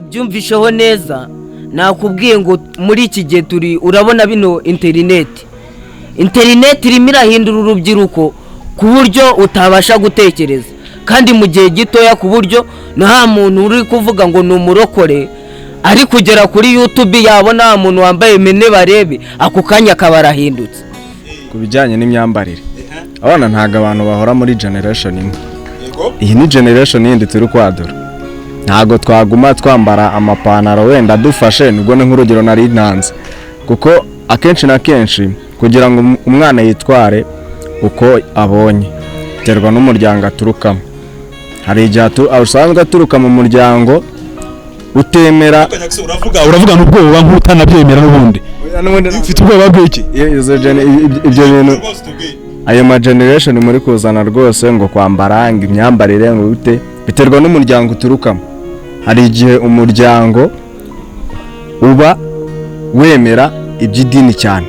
byumvisheho neza nakubwiye ngo muri iki gihe turi urabona bino interineti irimo irahindura urubyiruko ku buryo utabasha gutekereza kandi mu gihe gitoya ku buryo nta muntu uri kuvuga ngo ni umurokore ari kugera kuri YouTube yabona nta muntu wambaye mene barebe ako kanya akaba arahindutse. Ku bijyanye n'imyambarire abana ntago abantu bahora muri generation imwe, iyi ni generation yindi turi kwadura, ntago twaguma twambara amapantaro wenda dufashe nubwo ni nk'urugero nari ntanze, kuko akenshi na kenshi kugira ngo umwana yitware uko abonye biterwa n'umuryango aturukamo. Hari igihe usanzwe aturuka mu muryango utemera, uravuga n'ubwoba nk'utanabyemera n'ubundi ufite ubwoba bw'iki ibyo bintu ayo ma generation muri kuzana rwose ngo kwambara ngo imyambarire ngo ute biterwa n'umuryango uturukamo. Hari igihe umuryango uba wemera iby'idini cyane,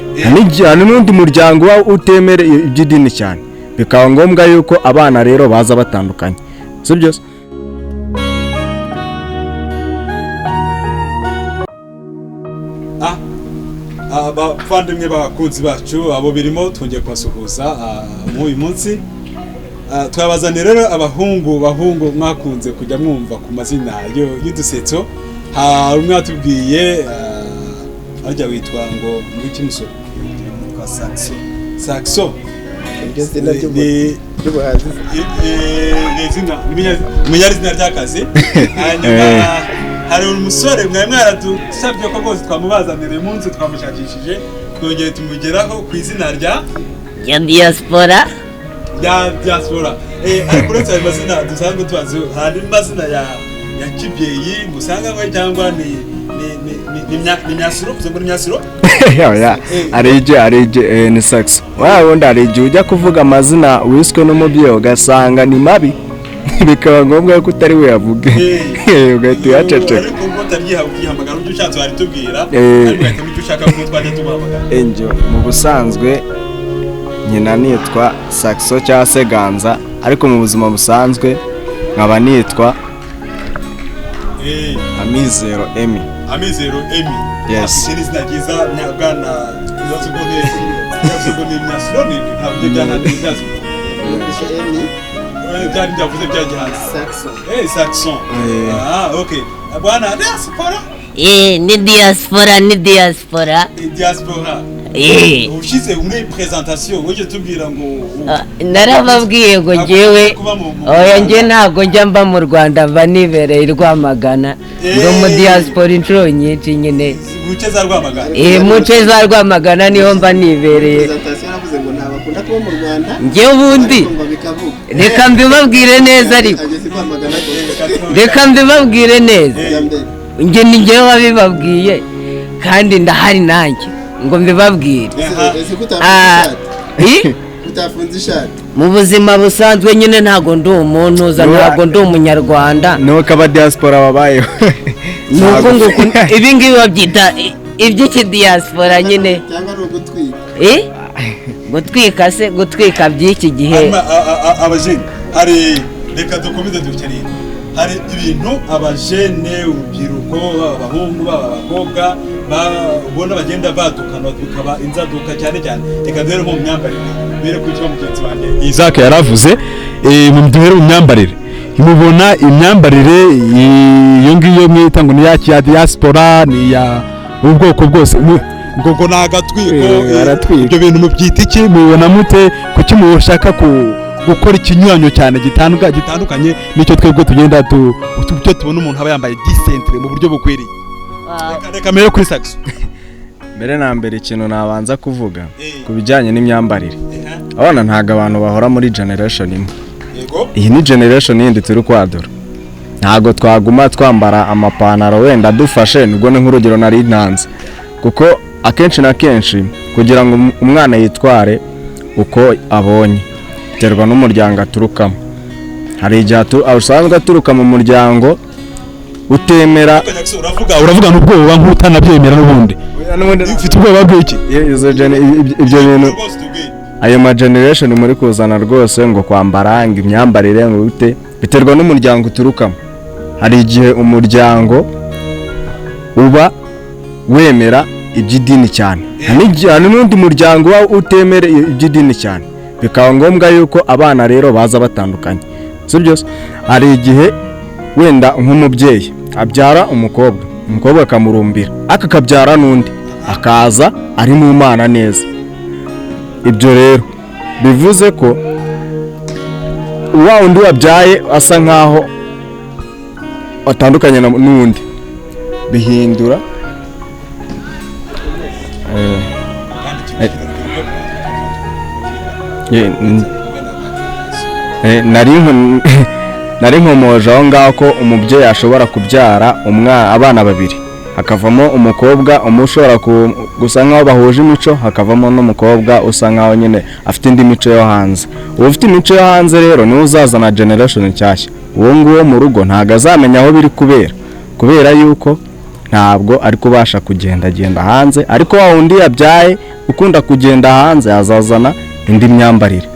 hari n'undi muryango uba utemera iby'idini cyane, bikaba ngombwa yuko abana rero baza batandukanye, si byose. Abavandimwe b'abakunzi bacu abo birimo twongeye kubasuhuza mu uyu munsi, twabazaniye rero abahungu mwakunze kujya mwumva ku mazina y'udusetso. Hari umwe watubwiye ajya witwa ngo mwiki musoro kwa Saxo izina ry'akazi. Hanyuma hari umusore mwaradusabye ko rwose twamubazanira uyu munsi, twamushakishije twongeye tumugeraho ku izina rya Diaspora. Ariko uretse ayo mazina dusanzwe tubazi, hari amazina ya kibyeyi musanga mwe cyangwa ni Myasiro, kuze muri Myasiro arije ni Saxo. Wundi hari igihe ujya kuvuga amazina wiswe n'umubyeyi ugasanga ni mabi bikaba ngombwa ko utari we yavuge ugahita uyaceceka. Ariko ngo utaryihamagara ujye ushatse wari tubwira, ariko ugahita ujya ushaka ko twajya tubahamagara. Mu busanzwe nyina nitwa Saxo cyangwa se Ganza, ariko mu buzima busanzwe nkaba nitwa Amizero Emi. Yes. Ni izina ryiza nyabwana yazugone Myasiro ni ntabwo byana n'ibibazo. Byari byavuze byagihanze Saxo. Okay. Bwana Diaspora? Ni Diaspora. Ushize muri presentation wije tubwira ngo narababwiye ngo ngewe nge ntabwo njya mba mu Rwanda, mba nibereye Rwamagana, ngo mu diaspora inshuro nyinshi nyine muce za Rwamagana. Muce za Rwamagana niho mba nibereye. Nge ubundi reka mbibabwire neza, ariko reka mbibabwire neza, nge ni ngewe wabibabwiye kandi ndahari nanjye ngo mbibabwire. Mu buzima busanzwe nyine ntago ndi umuntu uza, ntago ndi umunyarwanda, nuko aba diaspora babayeho. nuko ngo ibi ngibi babyita iby'iki diaspora nyine gutwika se, gutwika by'iki gihe. Abajene hari reka dukomeze dukeneye, hari ibintu abajene urubyiruko abahungu b'abakobwa babona bagenda badukana bikaba inzaduka cyane cyane. Reka duhere mu myambarire, bere kwitwa mugenzi wanjye Isaac yaravuze mu duhere mu myambarire. Imubona imyambarire iyo ngiyo mwita ngo ni ya diaspora, ni ya ubwoko bwose ngo nagatwiko. Ibyo bintu mubyita iki, mubona mute, kuki mushaka gukora ikinyuranyo cyane gitandukanye nicyo twebwe tugenda cyo tubona umuntu aba yambaye decently mu buryo bukwiriye? Reka mere kuri Saxo. Mbere na mbere ikintu nabanza kuvuga ku bijyanye n'imyambarire, abana ntago abantu bahora muri generation imwe, iyi ni generation yindi turi kwadura, ntago twaguma twambara amapantaro wenda dufashe nubwo ni nk'urugero nari ntanze, kuko akenshi na kenshi kugira ngo umwana yitware uko abonye biterwa n'umuryango aturukamo. Hari igihe usanzwe aturuka mu muryango utemera, uravuga n'ubwoba nk'utanabyemera n'ubundi ufite ubwoba bw'iki ibyo bintu ayo ma generation muri kuzana rwose ngo kwambara ngo imyambarire ngo ute biterwa n'umuryango uturukamo. hari igihe umuryango uba wemera iby'idini cyane, hari n'undi muryango uba utemera iby'idini cyane, bikaba ngombwa yuko abana rero baza batandukanye. Si byose hari igihe wenda nk'umubyeyi abyara umukobwa akamurumbira akabyara n'undi akaza ari mu Mana neza. Ibyo rero bivuze ko wa undi wabyaye asa nkaho atandukanye n'undi, bihindura nari nkomoje aho ngaho ko umubyeyi ashobora kubyara abana babiri, hakavamo umukobwa umwe ushobora gusa nkaho bahuje imico, hakavamo n'umukobwa usa nkaho nyine afite indi mico yo hanze. uba ufite imico yo hanze rero niwe uzazana generation nshyashya. uwo nguwo mu rugo ntabwo azamenya aho biri kubera yuko ntabwo ari kubasha kugendagenda hanze, ariko wa wundi yabyaye ukunda kugenda hanze azazana indi myambarire.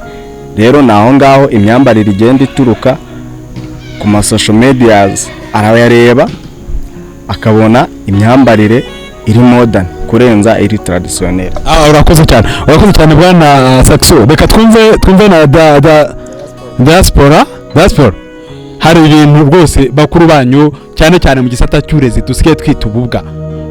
rero naho ngaho imyambarire igenda ituruka ku social medias, arayareba akabona imyambarire iri modern kurenza iri traditionnel. Urakoze cyane bwana Saxo. Reka twumve na diaspora. Hari ibintu rwose bakuru banyu cyane mu gisata cy'urezi dusigaye twita ububwa,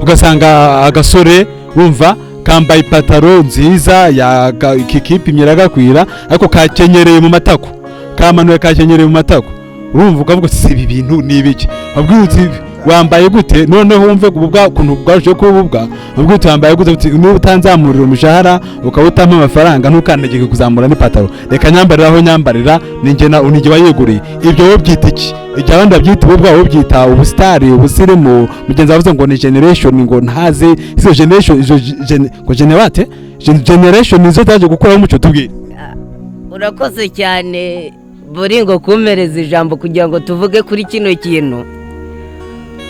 ugasanga agasore wumva kambaye ipataro nziza ya kikipi imyiragakwira ariko kakenyereye mu matako, kamanuye kakenyereye mu matako, urumva ukavuga si ibi bintu ni ibiki? Abwirutse wambaye gute noneho wumve ububwa kuntu bwaje ko ububwa, ubwite wambaye gute n'utanzamurira umushahara ukawutama amafaranga ntukandagike kuzamura n'ipataro, reka nyambarira aho nyambarira ninjye unige bayeguriye. Ibyo wo byita iki? Ijya abandi babyita ububwa, wo byita ubustari, ubusirimu. Mugenzi wavuze ngo ni generation, ngo ntaze izo generation, izo generation izo taje gukora umuco tubwire. Urakoze cyane Boringo kumereza ijambo kugira ngo tuvuge kuri kino kintu.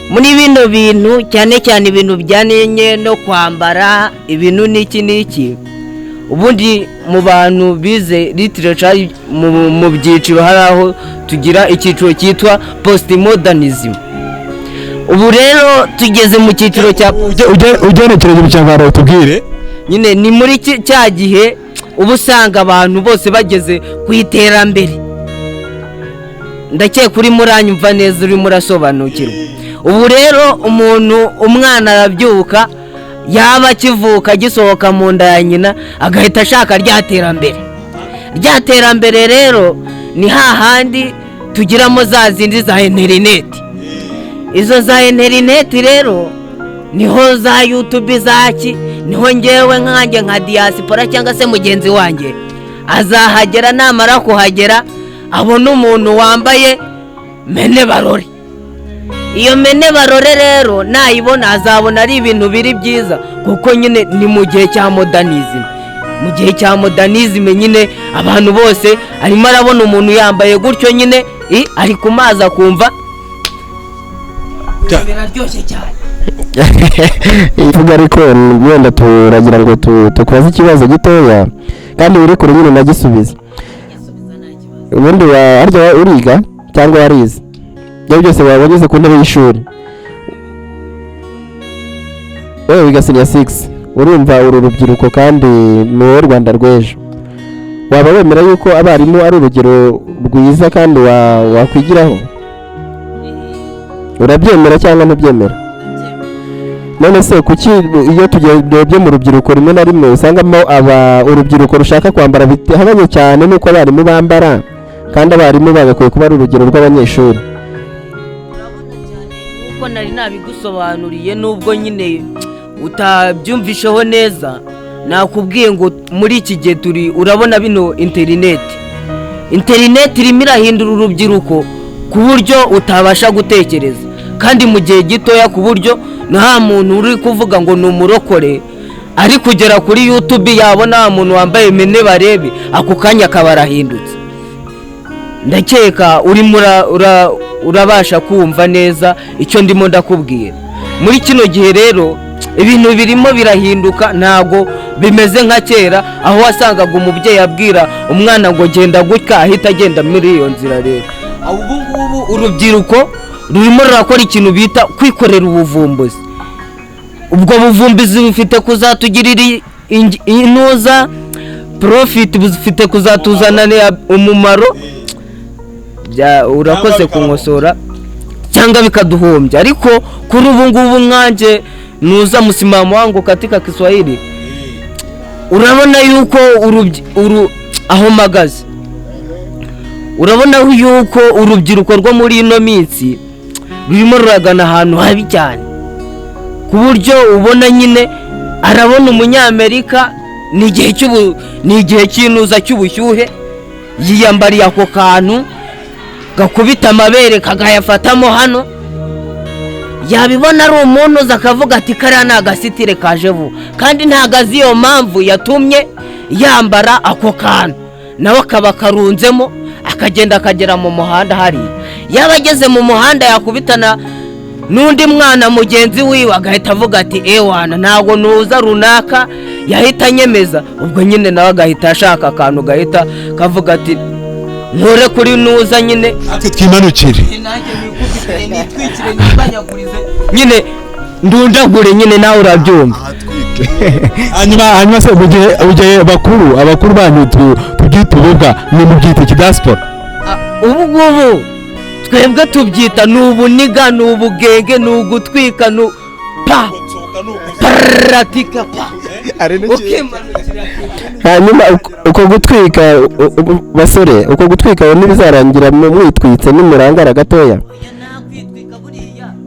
Muri bino bintu cyane ibintu byanenye no kwambara ibintu n'iki ubundi mu bantu bize literature mu byiciro hari aho tugira icyiciro cyitwa postmodernism. Ubu rero tugeze mu cyiciro cya ugenekereje mu cyangwa tubwire nyine ni muri cya gihe ubu usanga abantu bose bageze ku iterambere. Ndakeka kuri muranyumva neza uri murasobanukirwa. Ubu rero umwana arabyuka yaba akivuka agisohoka mu nda ya nyina agahita ashaka rya terambere rero ni hahandi tugiramo za zindi za interineti. Izo za interineti rero niho za YouTube zaki, niho ngewe nkanjye nka diaspora cyangwa se mugenzi wanjye azahagera, namara kuhagera abona umuntu wambaye mene barore. Iyo mene barore rero nayibona azabona ari ibintu biri byiza, kuko nyine ni mu gihe cya modernism. Nyine abantu bose arimo arabona umuntu yambaye gutyo nyine ari kumaza kumva biraryoshye cyane. Ivuga ariko wenda turagira ngo tukubaze ikibazo gitoya kandi uri kure nyine nagisubiza. Ubundi harya uriga cyangwa warize? Ibyo byose wabageze ku ntebe y'ishuri. Wowe wiga senior 6, urumva uru rubyiruko kandi ni Rwanda rw'ejo. Waba wemera yuko abarimu ari urugero rwiza kandi wakwigiraho? Urabyemera cyangwa ntubyemera? None se kuki iyo tugiye mu rubyiruko rimwe na rimwe usangamo urubyiruko rushaka kwambara bihabanye cyane nuko abarimu bambara, kandi abarimu bagakwiye kuba ari urugero rw'abanyeshuri? Uko nari nabigusobanuriye nubwo nyine utabyumvisheho neza, nakubwiye ngo muri iki gihe turi urabona bino internet irimo irahindura urubyiruko ku buryo utabasha gutekereza, kandi mu gihe gitoya ku buryo nta muntu uri kuvuga ngo ni umurokore ari kugera kuri YouTube yabona umuntu wambaye mene barebe ako kanya akaba arahindutse. Ndakeka urabasha kumva neza icyo ndimo ndakubwira. Muri kino gihe rero ibintu birimo birahinduka, ntago bimeze nka kera aho wasangaga umubyeyi abwira umwana ngo genda gutya ahita agenda muri iyo nzira. Rero ubu urubyiruko rurimo rurakora ikintu bita kwikorera ubuvumbuzi. Ubwo buvumbuzi bufite kuzatugirira inuza profit, bufite kuzatuzanira umumaro. Urakoze kunkosora cyangwa bikaduhombya, ariko kuri ubu ngubu mwanje nuza msimamo wangu katika Kiswahili, urabona yuko aho magaze, urabona yuko urubyiruko rwo muri ino minsi rurimo ruragana ahantu habi cyane, ku buryo ubona nyine arabona umunyamerika ni igihe cy'inuza cy'ubushyuhe yiyambariye ako kantu gakubita amabere kagayafatamo hano, yabibona ari umuntu uza akavuga ati kariya ni agasitire kaje vuba, kandi ntago azi iyo mpamvu yatumye yambara ako kantu, nawe akaba karunzemo akagenda akagera mu muhanda hariya. Yaba ageze mu muhanda yakubitana n'undi mwana mugenzi wiwe agahita avuga ati ewana ntago nuza runaka yahita nyemeza, ubwo nyine nawe agahita ashaka akantu gahita kavuga ati nkore kuri nuza nyine ati twimanukire nyine ndundagure nyine nawe urabyumva. hanyuma se mu gihe abakuru banyu tubyita ububwa ni mu byita kidiaspora. Ubu ngubu twebwe tubyita ni ubuniga, ni ubugenge, ni ugutwika, ni pa paratika pa. Hanyuma uko gutwika basore, uko gutwika ntibizarangira mwitwitse nimurangara gatoya,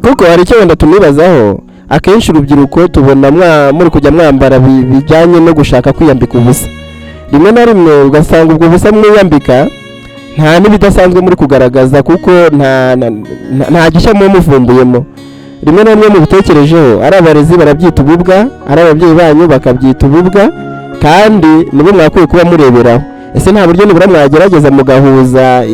kuko hari icyo wenda tumibazaho. Akenshi urubyiruko tubona muri kujya mwambara bijyanye no gushaka kwiyambika ubusa, rimwe na rimwe ugasanga ubwo busa mwiyambika nta n'ibidasanzwe muri kugaragaza, kuko nta gishya muvumbuyemo. Rimwe na rimwe mubitekerejeho, ari abarezi barabyita ububwa, ari ababyeyi banyu bakabyita ububwa, kandi nibo mwakwiye kuba mureberaho. Ese nta buryo nibura mwagerageza mugahuza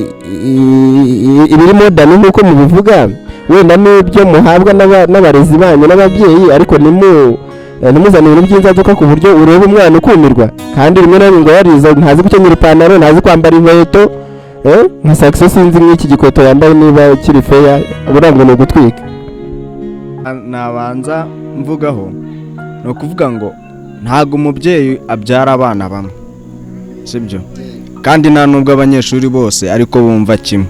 ibiri modern nk'uko mubivuga, wenda n'ibyo muhabwa n'abarezi banyu n'ababyeyi, ariko nimuzane ibintu by'inzaduka ku buryo ureba umwana ukumirwa, kandi rimwe na rimwe ngo yariza ntazi gukenyera ipantaro, ntazi kwambara inkweto, nka Saxo sinzi nk'iki gikoto yambaye niba kiri feya, uburango ni ugutwika. Nabanza mvugaho ni ukuvuga ngo ntago umubyeyi abyara abana bamwe, sibyo? Kandi nta nubwo abanyeshuri bose ariko bumva kimwe.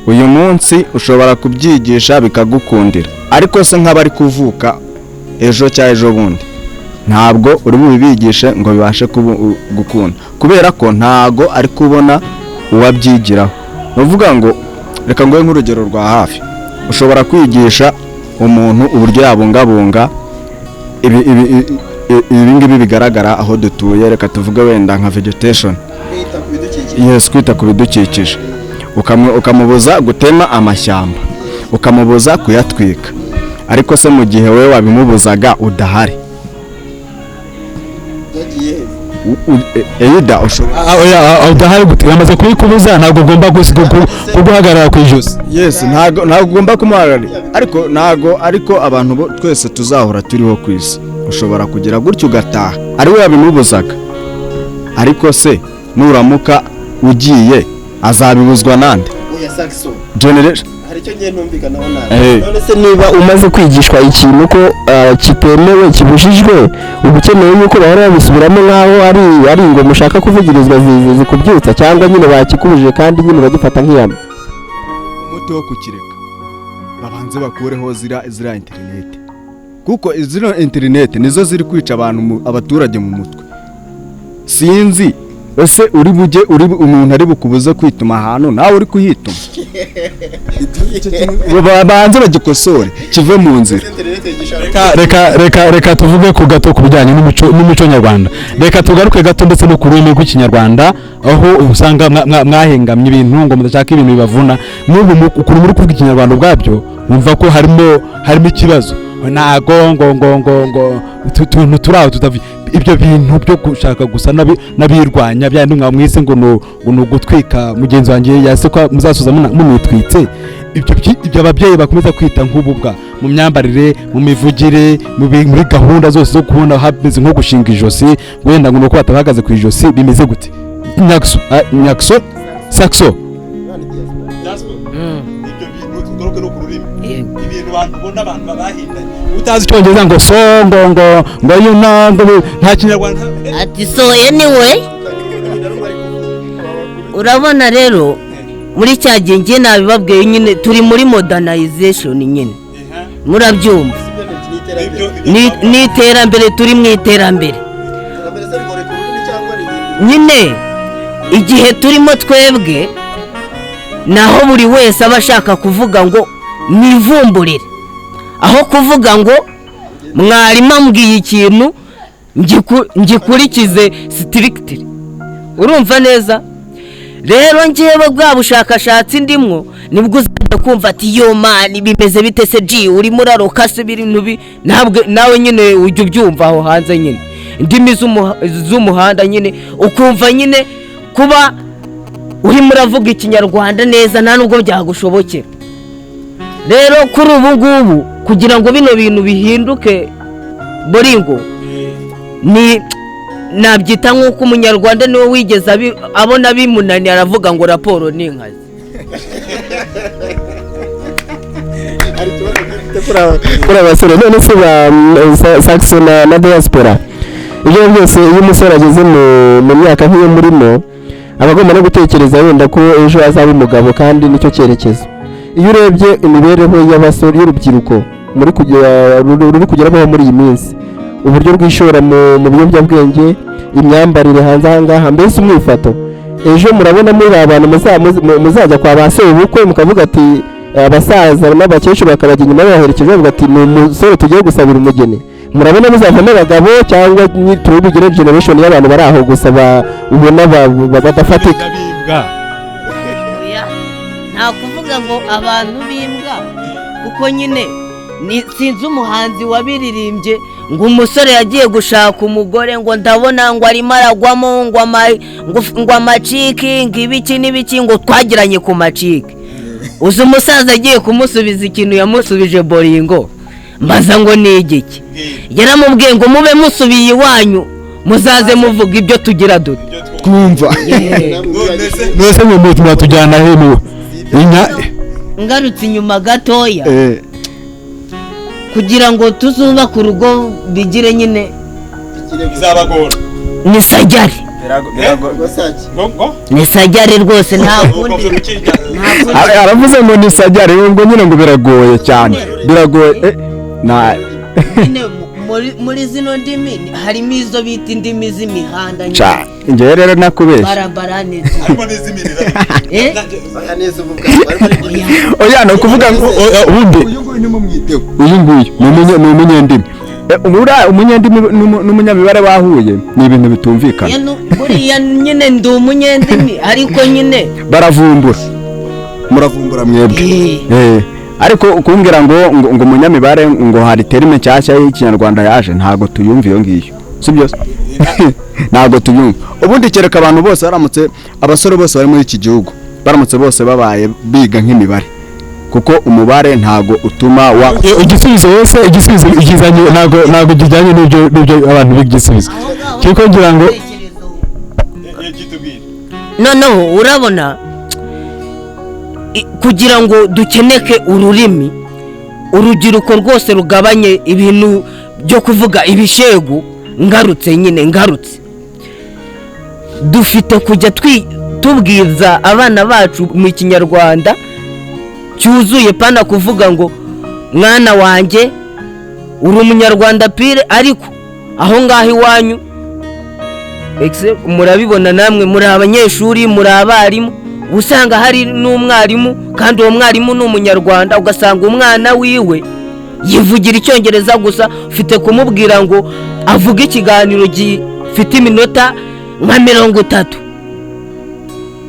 Uyu munsi ushobora kubyigisha bikagukundira, ariko se nk'abari kuvuka ejo cyangwa ejo bundi ntabwo uri bubigishe ngo bibashe gukunda, kubera ko ntago ari kubona uwabyigiraho. Nuvuga ngo reka ngoye nk'urugero rwa hafi, ushobora kwigisha umuntu uburyo yabungabunga ibi bigaragara aho dutuye, reka tuvuge wenda nka vegetation, kwita ku bidukikije, ukamubuza gutema amashyamba, ukamubuza kuyatwika, ariko se mu gihe wewe wabimubuzaga udahari, Eida udahari yamaze kubikubuza, ntabwo ugomba kuguhagarara ku ijosi. Yes, ntabwo ugomba kumuhagarara, ariko abantu twese tuzahora turiho ku isi. Ushobora kugira gutyo ugataha ari we yabimubuzaga, ariko se nuramuka ugiye azabibuzwa nande? Oya Saxo generation hari icyo ngiye ntumvikanaho nawe. None se niba umaze kwigishwa ikintu ko kitemewe kibujijwe, uba ukeneye yuko bahora babisubiramo nk'aho ari ngo mushaka kuvugirizwa zikubyutsa, cyangwa nyine bakikubujije kandi nyine bagifata nk'iyama? Umuti wo kukireka babanze bakureho zira internet, kuko zira internet nizo ziri kwica abaturage mu mutwe. Sinzi ese umuntu ari bukubuze kwituma ahantu nawe uri kuhituma. Babanze bagikosore kive mu nzira. Reka tuvuge ku gato ku bijyanye n'umuco nyarwanda, reka tugaruke gato ndetse no ku rurimi rw'ikinyarwanda, aho usanga mwahengamye ibintu ngo mudashaka ibintu bibavuna. N'ubu ukuri muri kuvuga ikinyarwanda ubwabyo wumva ko harimo ikibazo, ntago ngo tuntu turaho tutavuye ibyo bintu byo gushaka gusa nabirwanya byandi mwamwise ngo no gutwika mugenzi wanjye yase ko muzasoza munitwitse. Ibyo ababyeyi bakomeza kwita nk'ububwa mu myambarire, mu mivugire, muri gahunda zose zo kubona hameze nko gushinga ijosi, wenda ngo nuko batabahagaze ku ijosi bimeze gute? Saxo ibyo bintu tugaruke no ku ibintu abantu ubona abantu babahindanye utazi icyongereza ngo so ngo ngo nta kinyarwanda ati so anyway urabona rero muri cya gihe njye nabibabwiye nyine turi muri modernization nyine murabyumva ni iterambere turi mu iterambere nyine igihe turimo twebwe naho buri wese aba ashaka kuvuga ngo nivumburire aho kuvuga ngo mwarimu ambwiye ikintu ngikurikize sitirikitiri urumva neza rero njyewe bwa bushakashatsi ndimwo nibwo uzajya kumva ati yo mani bimeze bite se ji urimo uraroka se ibintu ntabwo nawe nyine ujya ubyumva aho hanze nyine indimi z'umuhanda nyine ukumva nyine kuba urimo uravuga ikinyarwanda neza nta nubwo byagushobokera rero kuri ubu ngubu kugira ngo bino bintu bihinduke boringo ni nabyita nk'uko umunyarwanda niwe wigeze abona bimunaniye aravuga ngo raporo ni inkazi kuri abasore none se ba Saxo na diaspora ibyo byose iyo umusore ageze mu myaka nk'iyo murimo aba agomba no gutekereza wenda ko ejo azaba umugabo kandi nicyo cyerekezo iyo urebye imibereho y'abasore y'urubyiruko ruri kugeraho muri iyi minsi uburyo rwishora mu biyobyabwenge imyambarire hanze ahangaha mbese umwifato ejo murabona muri abantu muzajya kwa ba sebukwe mukavuga ati abasaza n'abakecuru bakabajya inyuma baherekeje bavuga ati ni umusore tugiye gusabira umugeni murabona muzavamo abagabo cyangwa tubigire generation y'abantu bari aho gusa ubona badafatika nta kuvuga ngo abantu bimbwa kuko nyine sinzi umuhanzi wabiririmbye ngo umusore yagiye gushaka umugore ngo ndabona ngo arimo aragwamo ngo amaciki ngo ibiki n'ibiki ngo twagiranye ku maciki uzi umusaza agiye kumusubiza ikintu yamusubije boringo mbaza ngo ni igiki yaramubwiye ngo mube musubiye iwanyu muzaze muvuga ibyo tugira dute twumva mwese mu mutima tujyana hino ngarutse inyuma gatoya kugira ngo tuzubake urugo bigire nyine bizabagora ni sajyari ni sajyari rwose nta kundi aravuze ngo ni sajyari ngo nyine ngo biragoye cyane biragoye muri zino ndimi harimo izo bita indimi z'imihanda njyewe rero nakubeshya barabara neza harimo n'iz'imirira oya ni ukuvuga ngo ubundi uyu nguyu ni umunyendimi umunyendimi n'umunyamibare bahuye ni ibintu bitumvikana buriya nyine ndi umunyendimi ariko nyine muravumbura mwebwe ariko kumbwira ngo umunyamibare ngo hari terime nshyashya y'ikinyarwanda yaje ntago tuyumva iyo ngiyo si byose ntago tuyumva ubundi kereka abantu bose baramutse abasore bose bari muri iki gihugu baramutse bose babaye biga nk'imibare kuko umubare ntago utuma igisubizo wese igisubizo ikizanye ntago kijyanye n'ibyo abantu bigisubizo kiko ngira ngo noneho urabona kugira ngo dukeneke ururimi urubyiruko rwose rugabanye ibintu byo kuvuga ibishegu ngarutse dufite kujya tubwiza abana bacu mu kinyarwanda cyuzuye pana kuvuga ngo mwana wanjye uri umunyarwanda pire ariko aho ngaho iwanyu murabibona namwe muri abanyeshuri muri abarimu usanga hari n'umwarimu kandi uwo mwarimu ni umunyarwanda ugasanga umwana wiwe yivugira icyongereza gusa ufite kumubwira ngo avuge ikiganiro gifite iminota nka 30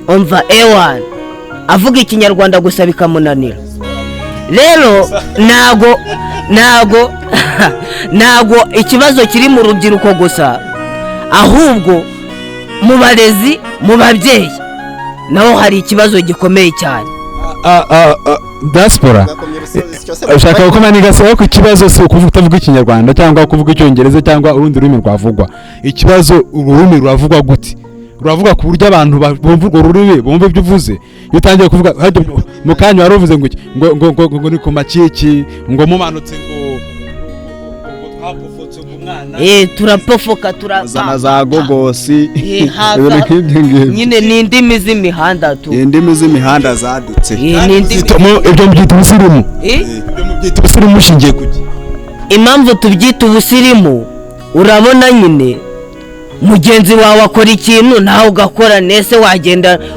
umva ewan avuga ikinyarwanda gusa bikamunanira rero ntago ikibazo kiri mu rubyiruko gusa ahubwo mu barezi mu babyeyi naho hari ikibazo gikomeye cyane diaspora ushaka gukomanigasaba ku kibazo si ukuvuga ikinyarwanda cyangwa kuvuga icyongereza cyangwa urundi rurimi rwavugwa ikibazo ururimi rwavugwa gute uravuga ku buryo abantu bumva urwo rurimi bumva ibyo uvuze iyo utangiye kuvuga mu kanya wari uvuze ngo ni ku maciki ngo mumanutse ngo twapofotse umwana turapofoka zana za gogosi nyine ni indimi z'imihanda tu indimi z'imihanda zadutse ibyo mbyita ubusirimu mubyita ubusirimu mushingiye kuki impamvu tubyita ubusirimu urabona nyine mugenzi wawe akora ikintu nawe ugakora nese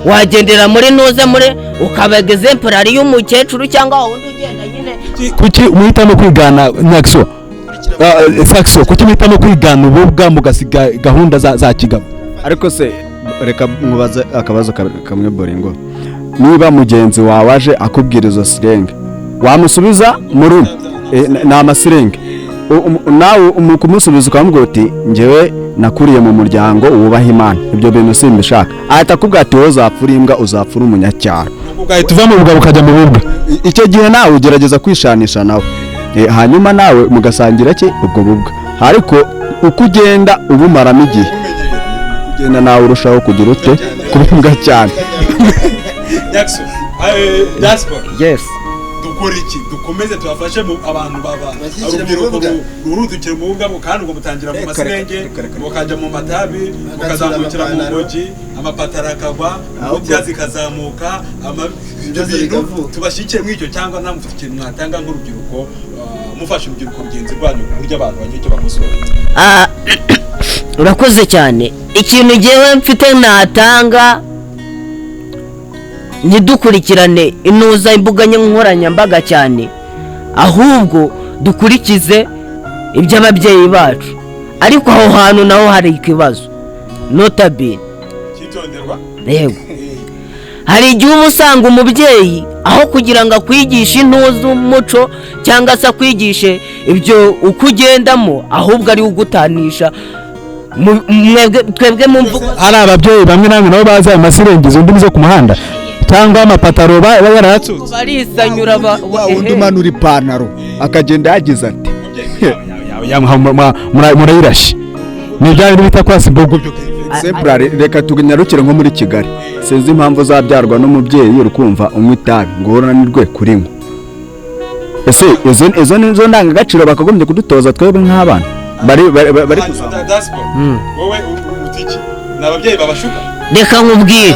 wagendera muri nuze muri ukaba exemplary y'umukecuru cyangwa wundi ugenda nyine kuki muhitamo kwigana Nyaxo Saxo kuki muhitamo kwigana ububwa mugasiga gahunda za kigabo ariko se reka mubaze akabazo kamwe Boringo niba mugenzi wawe aje akubwira izo sirenge wamusubiza muri na amasirenge nawe kumusubiza ukamubwira uti njyewe nakuriye mu muryango wubaha Imana ibyo bintu simbishaka ahita akubwira ati wowe uzapfura imbwa uzapfura umunyacyaro ugahita uva mu bugabo ukajya mu bubwa icyo gihe nawe ugerageza kwishanisha nawe hanyuma nawe mugasangira ki ubwo bubwa ariko uko ugenda ubumaramo igihe ugenda nawe urushaho kugira ute kubimbwa cyane yes dukora iki dukomeze tubafashe abantu urubyiruko ruhurudukire mu bugabo kandi ubwo mutangira mu masirenge mukajya mu matabi mukazamukira mu ngogi amapatara akagwa imutiya zikazamuka ibyo bintu tubashyikiye mw'icyo cyangwa namufite ikintu mwatanga nk'urubyiruko mufashe urubyiruko rugenzi rwanyu ku buryo abantu bagira icyo bakosora urakoze cyane ikintu ngewe mfite natanga ntidukurikirane inuza imbuga nkoranyambaga cyane ahubwo dukurikize iby'ababyeyi bacu ariko aho hantu naho hari ikibazo notabene yego hari igihe uba usanga umubyeyi aho kugira ngo akwigishe intuza umuco cyangwa se akwigishe ibyo uko ugendamo ahubwo ari ugutanisha twebwe mu mvugo hari ababyeyi bamwe namwe nabo bazi aya masirengezo ndimi zo ku muhanda cyangwa amapataro yaratsutse barisanyura undi umanura ipantaro akagenda yagize ati murayirashe ni bya bintu bita kwasa imbogo semplare reka tunyarukire nko muri Kigali sinzi impamvu zabyarwa n'umubyeyi urukumva unywa itabi ngo urananirwe kurinywa ese izo nizo ndangagaciro bakagombye kudutoza twebwe nk'abana bari wowe utiki n'ababyeyi babashuka reka nkubwire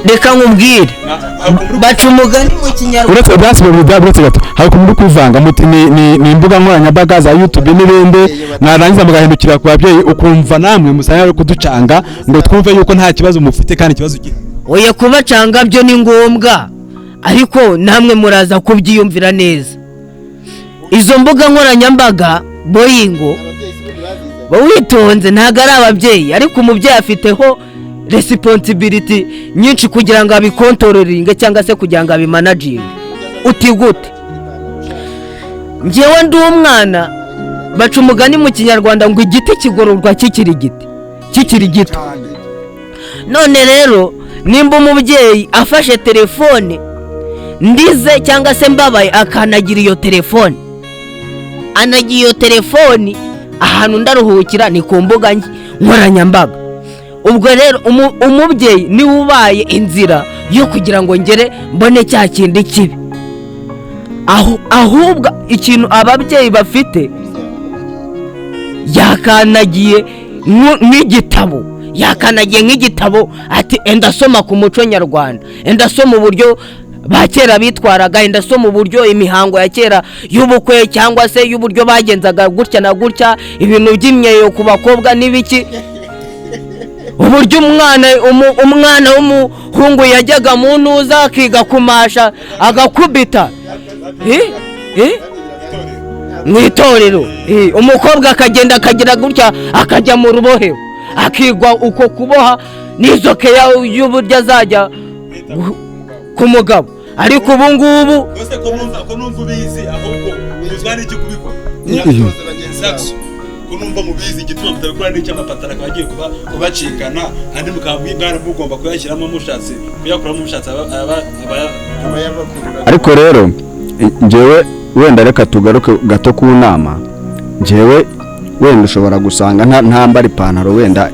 reka nkubwire baca umugani mu kinyarwanda uretse gato hari ukuntu kwivanga muti ni imbuga nkoranyambaga za YouTube n'ibindi mwarangiza mugahindukira ku babyeyi ukumva namwe musanya ari kuducanga ngo twumve yuko nta kibazo mufite kandi ikibazo gito oya kubacanga byo ni ngombwa ariko namwe muraza kubyiyumvira neza izo mbuga nkoranyambaga Boyingo witonze ntago ari ababyeyi ariko umubyeyi afiteho responsibility nyinshi kugira ngo abikontoreringe cyangwa se kugira ngo abimanaginge uti gute njyewe ndi umwana baca umugani mu kinyarwanda ngo igiti kigororwa kikiri gito none rero nimba umubyeyi afashe telefone ndize cyangwa se mbabaye akanagira iyo telefone anagiye iyo telefoni ahantu ndaruhukira ni ku mbuga nkoranyambaga ubwo rero umubyeyi niwe ubaye inzira yo kugira ngo ngere mbone cya kindi kibi ahubwo ikintu ababyeyi bafite yakanagiye nk'igitabo ati enda soma ku muco nyarwanda enda soma uburyo ba kera bitwaraga enda soma uburyo imihango ya kera y'ubukwe cyangwa se y'uburyo bagenzaga gutya na gutya ibintu by'imyeyo ku bakobwa n'ibiki uburyo umwana w'umuhungu yajyaga mu ntuza akiga kumasha agakubita mu itorero umukobwa akagenda akagira gutya akajya mu rubohero akigwa uko kuboha n'izo keya y'uburyo azajya ku mugabo ariko ubu ngubu ko numva ubizi ahubwo uzwa n'iki kubikora ko numva mubizi igituma mutabikora n'icyo amapatara akaba agiye kubacikana andi mukaba mugomba kuyashyiramo mushatse kuyakuramo mushatse ariko rero njyewe wenda reka tugaruke gato ku nama njyewe wenda ushobora gusanga ntambara ipantaro wenda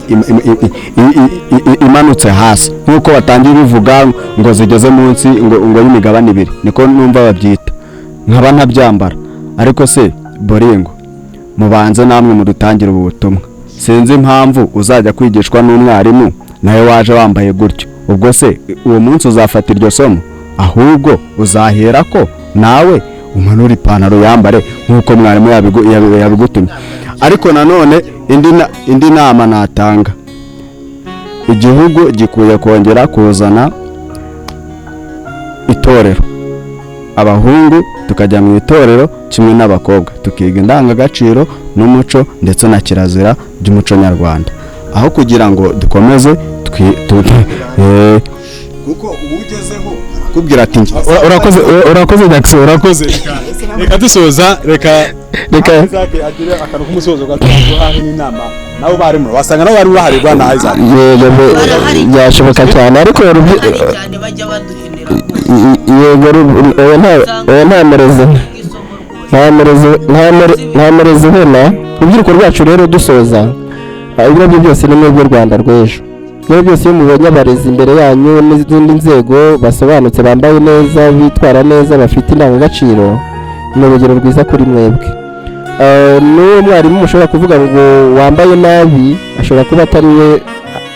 imanutse hasi nk'uko batangiye bivuga ngo zigeze munsi ngo y'imigabane 2 niko numva babyita nkaba ntabyambara ariko se Boringo mubanze namwe mu dutangira ubu butumwa sinzi impamvu uzajya kwigishwa n'umwarimu nawe waje wambaye gutyo ubwo se uwo munsi uzafata iryo somo ahubwo uzahera ko nawe umanura ipantaro yambare nk'uko mwarimu yabigutumye ariko nanone indi nama natanga igihugu gikuye kongera kuzana itorero abahungu tukajya mu itorero kimwe n'abakobwa tukiga indangagaciro n'umuco ndetse na kirazira by'umuco nyarwanda aho kugira ngo dukomeze kuko ubugezeho kubwira ati urakoze Jackson urakoze reka dusoza reka Isaac agire akantu k'umusozo gatuhahe n'inama nabo bari mu wasanga nabo bari baharirwa na Isaac yashoboka cyane ariko cyane bajya baduhinira nta merezi hena urubyiruko rwacu rero dusoza ibyo byose ni mwebwe Rwanda rw'ejo ibyo byose iyo mubonye abarezi imbere yanyu n'izindi nzego basobanutse bambaye neza bitwara neza bafite indangagaciro ni urugero rwiza kuri mwebwe n'uwo mwarimu mushobora kuvuga ngo wambaye nabi ashobora kuba atari we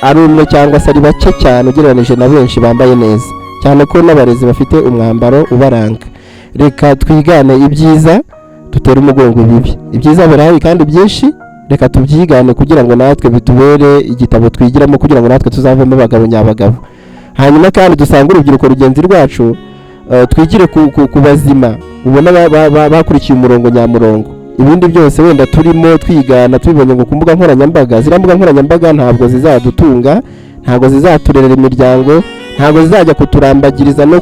ari umwe cyangwa se ari bake cyane ugereranije na benshi bambaye neza cyane ko n'abarezi bafite umwambaro ubaranga reka twigane ibyiza dutere umugongo ibibi ibyiza birahari kandi byinshi reka tubyigane kugira ngo natwe bitubere igitabo twigiramo kugira ngo natwe tuzavemo abagabo nyabagabo hanyuma kandi dusanga urubyiruko rugenzi rwacu twigire ku bazima ubona bakurikiye umurongo nyamurongo ibindi byose wenda turimo twigana tubibonye ngo ku mbuga nkoranyambaga ziriya mbuga nkoranyambaga ntabwo zizadutunga ntabwo zizaturerera imiryango ntabwo zizajya kuturambagiriza no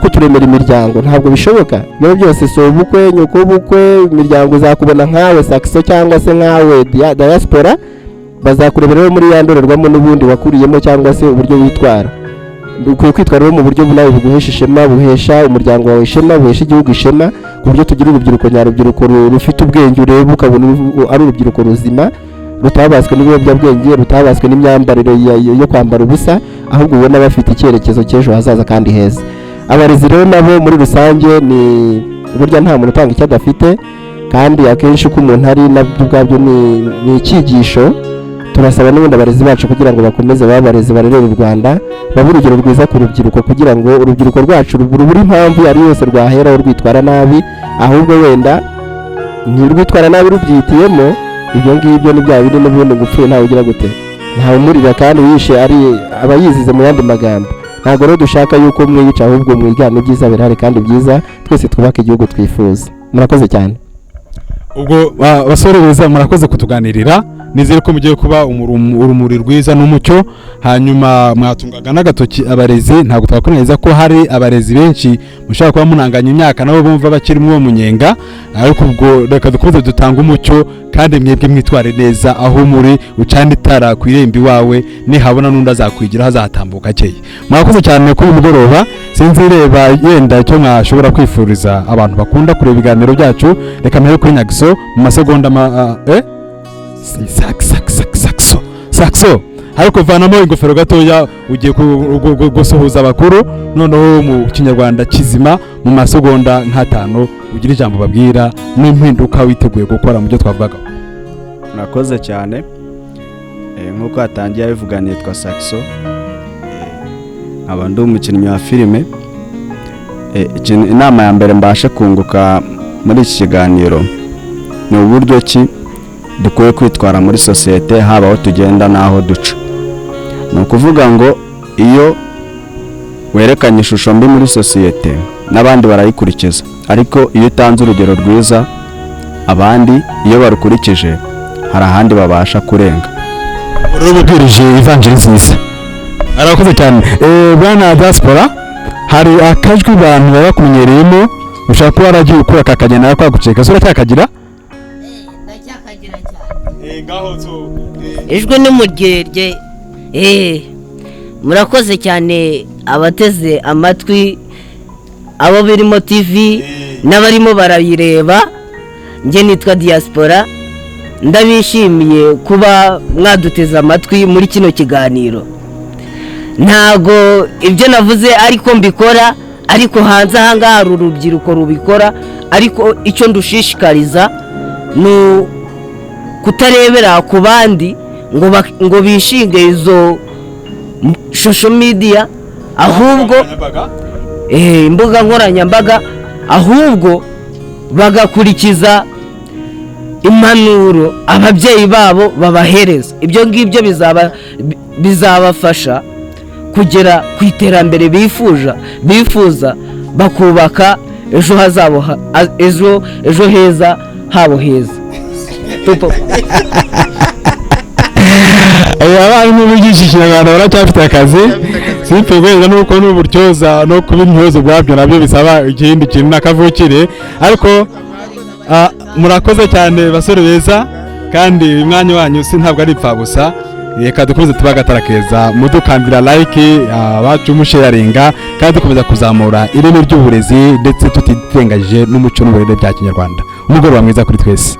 kuturemera imiryango ntabwo bishoboka ibyo byose so ubukwe nyuko ubukwe imiryango uzakubona nkawe Saxo cyangwa se nkawe diaspora bazakurebera muri ya ndorerwamo n'ubundi wakuriyemo cyangwa se uburyo witwara ukwiye kwitwara mu buryo nawe buguhesha ishema buhesha umuryango wawe ishema buhesha igihugu ishema ku buryo tugira urubyiruko nyarubyiruko rufite ubwenge ureba ukabona ari urubyiruko ruzima rutabaswe n'ibiyobyabwenge rutabaswe n'imyambarire yo kwambara ubusa ahubwo ubona bafite icyerekezo cy'ejo hazaza kandi heza abarezi rero nabo muri rusange ni burya nta muntu utanga icyo adafite kandi akenshi uko umuntu ari nabyo ubwabyo ni icyigisho turasaba n'ubundi abarezi bacu kugira ngo bakomeze babarezi barerera u Rwanda babe urugero rwiza ku rubyiruko kugira ngo urubyiruko rwacu rubure impamvu ari yose rwahera rwitwara nabi ahubwo wenda ntirwitwara nabi rubyitiyemo ibyo ngibyo ni bya bindi n'ubundi gupfuye ntawe ugira gute ntawe umurira kandi wishe ari abayizize mu yandi magambo ntabwo rero dushaka yuko mwiyica ahubwo mwigana ibyiza birahari kandi byiza twese twubaka igihugu twifuza murakoze cyane ubwo basore beza murakoze kutuganirira nizere ko mugiye kuba urumuri rwiza n'umucyo hanyuma mwatungaga n'agatoki abarezi ntabwo twakoneza ko hari abarezi benshi mushaka kuba munanganya imyaka nabo bumva bakiri mu munyenga ariko ubwo reka dukomeze dutanga umucyo kandi mwebwe mwitware neza aho muri ucana itara ku irembo iwawe nihabona n'undi azakwigira hazatambuka akeye murakoze cyane kuri mugoroba sinzireba yenda icyo mwashobora kwifuriza abantu bakunda kureba ibiganiro byacu reka mpere kuri Nyagiso mu masegonda Saxo ariko vanamo ingofero gatoya ugiye gusuhuza abakuru noneho mu kinyarwanda kizima mu masegonda nk'atanu ugira ijambo babwira n'impinduka witeguye gukora mu byo twavugaga murakoze cyane nk'uko hatangiye bivuga nitwa Saxo nkaba ndi umukinnyi wa filime inama ya mbere mbashe kunguka muri iki kiganiro ni uburyo ki dukwiye kwitwara muri sosiyete haba aho tugenda n'aho duca ni ukuvuga ngo iyo werekanye ishusho mbi muri sosiyete n'abandi barayikurikiza ariko iyo utanze urugero rwiza abandi iyo barukurikije hari ahandi babasha kurenga urubwirije ivanjiri nziza arakoze cyane bwana diaspora hari akajwi abantu baba bakumenyereyemo ushaka kuba waragiye ukura kakagenda kwaguceka sura cyakagira ijwi n'umuryerye murakoze cyane abateze amatwi abo birimo TV n'abarimo barayireba njye nitwa Diaspora ndabishimiye kuba mwaduteze amatwi muri kino kiganiro. Ntago ibyo navuze ariko mbikora, ariko hanze ahangaha hari urubyiruko rubikora, ariko icyo ndushishikariza ni kutarebera ku bandi ngo bishinge izo social media, ahubwo imbuga nkoranyambaga, ahubwo bagakurikiza impanuro ababyeyi babo babahereza. Ibyo ngibyo bizabafasha kugera ku iterambere bifuza bakubaka ejo hazabo ejo heza habo heza. Abantu bigisha Ikinyarwanda baracyafite akazi, simpe gweza nuko n'uburyoza no kuba intyozo bwabyo nabyo bisaba ikindi kintu nakavukire, ariko murakoze cyane basore beza, kandi umwanya wanyu si ntabwo ari ipfa gusa. Reka dukomeze tubagatara keza, mudukandira like, abacu musharinga, kandi dukomeza kuzamura ireme ry'uburezi ndetse tutitengagije n'umuco n'uburere bya Kinyarwanda. Umugoroba mwiza kuri twese.